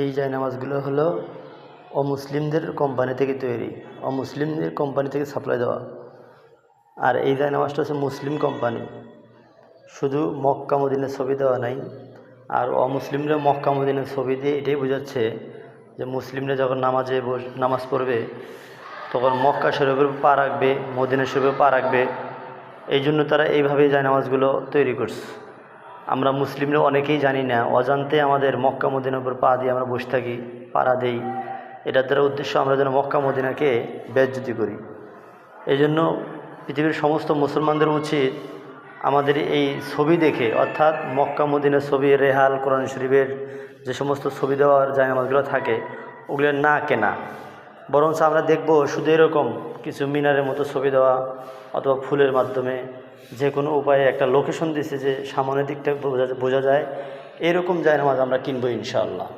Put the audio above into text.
এই জায়নামাজগুলো হলো অমুসলিমদের কোম্পানি থেকে তৈরি, অমুসলিমদের কোম্পানি থেকে সাপ্লাই দেওয়া। আর এই জায়নামাজটা হচ্ছে মুসলিম কোম্পানি, শুধু মক্কা মদিনার ছবি দেওয়া নাই। আর অমুসলিমরা মক্কা মদিনার ছবি দিয়ে এটাই বোঝাচ্ছে যে মুসলিমরা যখন নামাজ পড়বে তখন মক্কা শরীফের পা রাখবে, মদিনা শরীফের পা রাখবে। এই জন্য তারা এইভাবেই জায়নামাজগুলো তৈরি করছে। আমরা মুসলিমরা অনেকেই জানি না, অজান্তে আমাদের মক্কা মদিনার উপর পা দিয়ে আমরা বসে থাকি, পাড়া দেই। এটার দ্বারা উদ্দেশ্য আমরা যেন মক্কা মদিনাকে বেইজ্জতি করি। এই জন্য পৃথিবীর সমস্ত মুসলমানদের উচিত আমাদের এই ছবি দেখে, অর্থাৎ মক্কা মদিনার ছবি, রেহাল, কোরআন শরীফের যে সমস্ত ছবি দেওয়ার জায়নামাজগুলো থাকে ওগুলো না কেনা, বরঞ্চ আমরা দেখব শুধু এরকম কিছু মিনারের মতো ছবি দেওয়া অথবা ফুলের মাধ্যমে যে কোনো উপায়ে একটা লোকেশন দিচ্ছে যে সামনের দিকটা বোঝা যায়, এরকম জায়নামাজ আমরা কিনবো ইনশাআল্লাহ।